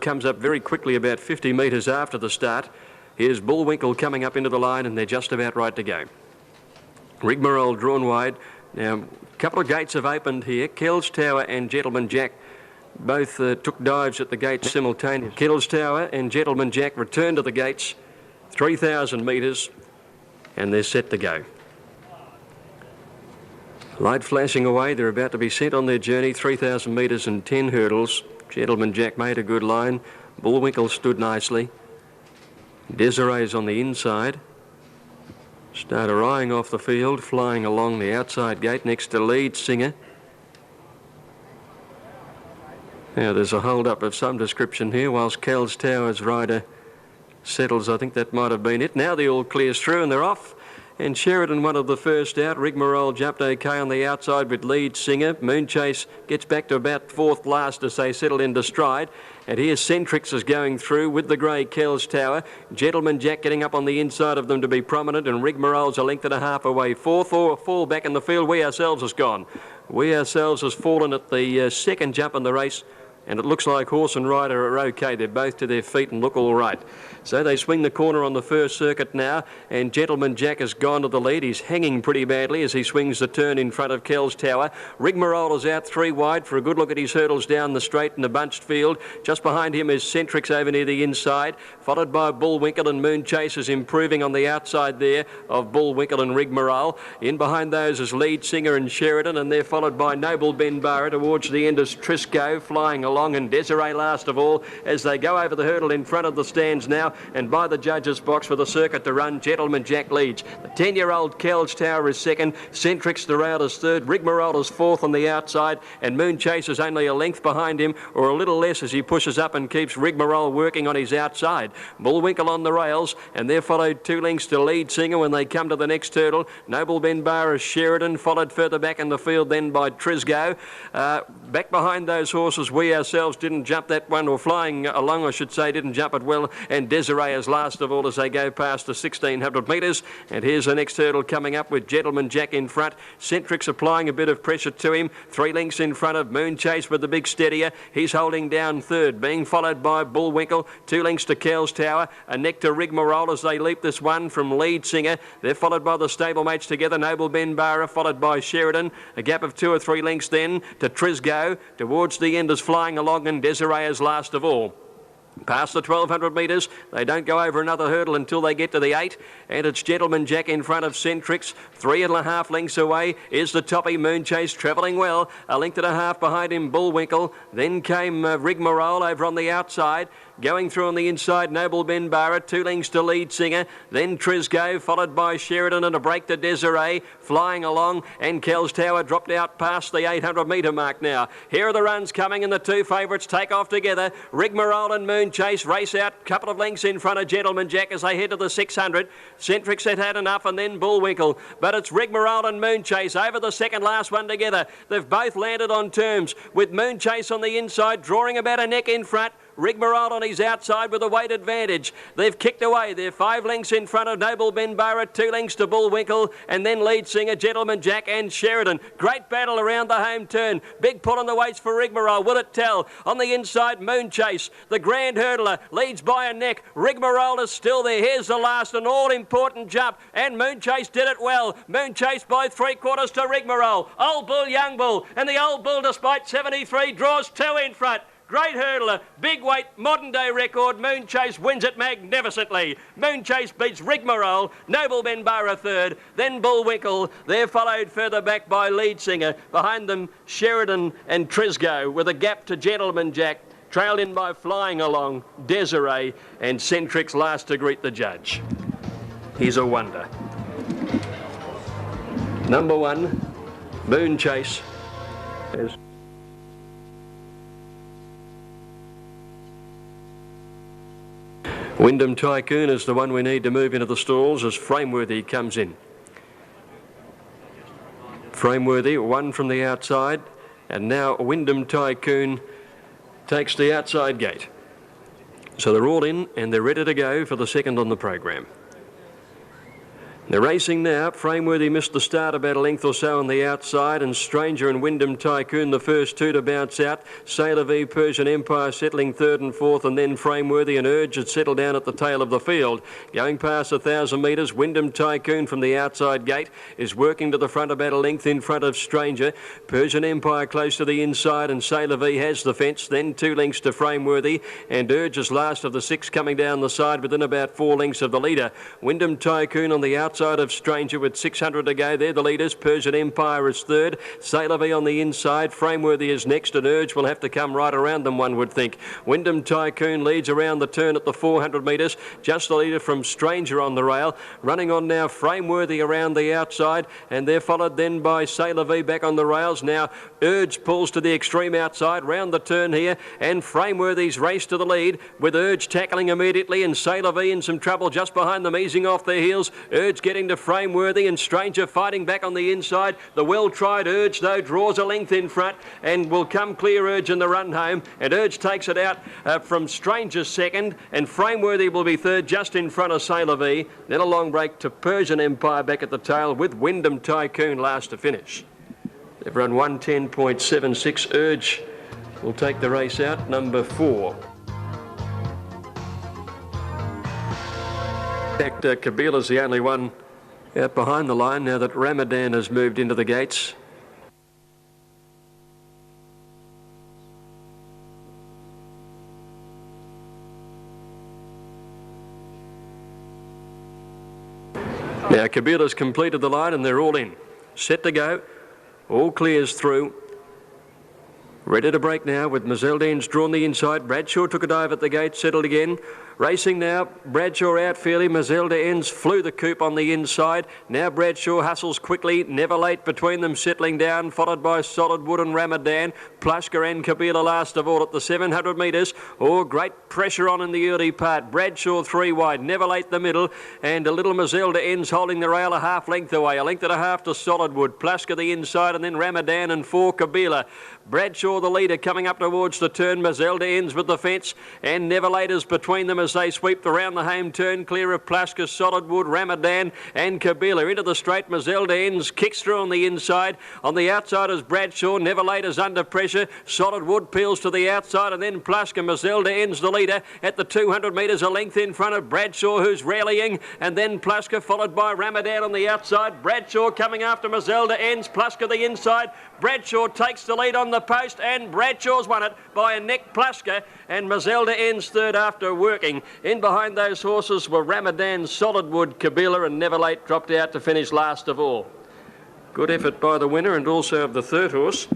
Comes up very quickly about 50 metres after the start. Here's Bullwinkle coming up into the line, and they're just about right to go. Rigmarole drawn wide. Now, a couple of gates have opened here. Kells Tower and Gentleman Jack both took dives at the gates simultaneously. Kells Tower and Gentleman Jack return to the gates, 3,000 metres, and they're set to go. Light flashing away. They're about to be sent on their journey, 3,000 metres and 10 hurdles. Gentleman Jack made a good line. Bullwinkle stood nicely. Desiree's on the inside. Started eyeing off the field, flying along the outside gate next to Lead Singer. Now there's a hold-up of some description here whilst Kells Tower's rider settles. I think that might have been it. Now the all clears through and they're off. And Sheridan, one of the first out. Rigmarole jumped okay on the outside with Lead Singer. Moonchase gets back to about fourth last as they settle into stride. And here's Centrix is going through with the grey Kells Tower. Gentleman Jack getting up on the inside of them to be prominent, and Rigmarole's a length and a half away. Fourth or a fall back in the field. We Ourselves has gone. We Ourselves has fallen at the second jump in the race. And it looks like horse and rider are okay. They're both to their feet and look all right. So they swing the corner on the first circuit now, and Gentleman Jack has gone to the lead. He's hanging pretty badly as he swings the turn in front of Kells Tower. Rigmarole is out three wide for a good look at his hurdles down the straight in the bunched field. Just behind him is Centrix over near the inside, followed by Bullwinkle, and Moonchase is improving on the outside there of Bullwinkle and Rigmarole. In behind those is Lead Singer and Sheridan, and they're followed by Noble Ben Barra. Towards the end is Trisco flying along, and Desiree last of all as they go over the hurdle in front of the stands now and by the judges' box for the circuit to run. Gentleman Jack leads. The 10-year-old Kells Tower is second. Centrix the round is third. Rigmarole is fourth on the outside, and Moonchase is only a length behind him, or a little less as he pushes up and keeps Rigmarole working on his outside. Bullwinkle on the rails, and they're followed 2 lengths to Lead Singer when they come to the next hurdle. Noble Ben Barra, Sheridan, followed further back in the field then by Trisco. Back behind those horses, We Ourselves didn't jump that one, or flying along I should say, didn't jump it well, and Desiree is last of all as they go past the 1,600 metres. And here's the next hurdle coming up with Gentleman Jack in front. Centrix applying a bit of pressure to him, 3 lengths in front of Moonchase with the big steadier. He's holding down third, being followed by Bullwinkle, 2 lengths to Kells Tower, a neck to Rigmarole as they leap this one from Lead Singer. They're followed by the stablemates together, Noble Ben Barra, followed by Sheridan, a gap of 2 or 3 lengths then to Trisco. Towards the end is flying along, and Desiree is last of all. Past the 1,200 metres, they don't go over another hurdle until they get to the 8, and it's Gentleman Jack in front of Centrix. 3.5 lengths away is the toppy Moonchase, travelling well. A length and a half behind him, Bullwinkle. Then came Rigmarole over on the outside. Going through on the inside, Noble Ben Barra, 2 lengths to Lead Singer. Then Trisco, followed by Sheridan, and a break to Desiree. Flying along, and Kells Tower dropped out past the 800 metre mark now. Here are the runs coming, and the 2 favourites take off together. Rigmarole and Moonchase race out a couple of lengths in front of Gentleman Jack as they head to the 600. Centrix had enough, and then Bullwinkle. But it's Rigmarole and Moonchase over the second last one together. They've both landed on terms, with Moonchase on the inside, drawing about a neck in front. Rigmarole on his outside with a weight advantage. They've kicked away. They're 5 lengths in front of Noble Ben Barra, 2 lengths to Bullwinkle, and then Lead Singer, Gentleman Jack and Sheridan. Great battle around the home turn. Big pull on the weights for Rigmarole. Will it tell? On the inside, Moonchase, the grand hurdler, leads by a neck. Rigmarole is still there. Here's the last, an all-important jump, and Moonchase did it well. Moonchase by 3/4 to Rigmarole. Old Bull, Young Bull, and the Old Bull, despite 73, draws 2 in front. Great hurdler, big weight, modern day record. Moonchase wins it magnificently. Moonchase beats Rigmarole, Noble Ben Barra third, then Bullwinkle. They're followed further back by Lead Singer. Behind them, Sheridan and Trisco, with a gap to Gentleman Jack. Trailed in by Flying Along, Desiree, and Centrix last to greet the judge. He's a wonder. Number 1, Moonchase. Wyndham Tycoon is the one we need to move into the stalls as Frameworthy comes in. Frameworthy, 1 from the outside, and now Wyndham Tycoon takes the outside gate. So they're all in and they're ready to go for the second on the program. They're racing now. Frameworthy missed the start about a length or so on the outside, and Stranger and Wyndham Tycoon the first two to bounce out. Sailor V, Persian Empire settling third and fourth, and then Frameworthy and Urge had settled down at the tail of the field. Going past 1,000 metres, Wyndham Tycoon from the outside gate is working to the front about a length in front of Stranger. Persian Empire close to the inside, and Sailor V has the fence. Then 2 lengths to Frameworthy, and Urge is last of the 6 coming down the side within about 4 lengths of the leader. Wyndham Tycoon on the outside of Stranger with 600 to go. They're the leaders. Persian Empire is third. Sailor V on the inside. Frameworthy is next, and Urge will have to come right around them, one would think. Wyndham Tycoon leads around the turn at the 400 metres. Just the leader from Stranger on the rail. Running on now, Frameworthy around the outside, and they're followed then by Sailor V back on the rails. Now Urge pulls to the extreme outside, round the turn here, and Frameworthy's race to the lead with Urge tackling immediately, and Sailor V in some trouble just behind them, easing off their heels. Urge getting to Frameworthy, and Stranger fighting back on the inside. The well-tried Urge, though, draws a length in front and will come clear Urge in the run home, and Urge takes it out from Stranger second, and Frameworthy will be third just in front of Sailor V. Then a long break to Persian Empire back at the tail with Wyndham Tycoon last to finish. They've run 110.76. Urge will take the race out, number 4. In fact, Kabila's the only one out behind the line now that Ramadan has moved into the gates. Now Kabila's completed the line and they're all in. Set to go. All clears through. Ready to break now with Mazeldane's drawn the inside. Bradshaw took a dive at the gate, settled again. Racing now, Bradshaw out fairly. Mazelda ends, flew the coupe on the inside. Now Bradshaw hustles quickly, never late between them, settling down, followed by Solid Wood and Ramadan. Plushka and Kabila last of all at the 700 metres. Oh, great pressure on in the early part. Bradshaw 3 wide, never late the middle, and a little Mazelda ends holding the rail a half length away. A length and a half to Solid Wood. Plushka the inside, and then Ramadan and 4 Kabila. Bradshaw the leader coming up towards the turn. Mazelda ends with the fence, and never late is between them as they sweep around the home turn, clear of Plushka, Solid Wood, Ramadan and Kabila. Into the straight, Mazelda ends, kicks through on the inside. On the outside is Bradshaw, never late is under pressure. Solid Wood peels to the outside, and then Plushka. Mazelda ends the leader at the 200 metres, a length in front of Bradshaw, who's rallying, and then Plushka followed by Ramadan on the outside. Bradshaw coming after Mazelda ends, Plushka the inside. Bradshaw takes the lead on the post, and Bradshaw's won it by a neck. Plushka, and Mazelda ends third after working. In behind those horses were Ramadan, Solid Wood, Kabila, and Never Late dropped out to finish last of all. Good effort by the winner and also of the third horse.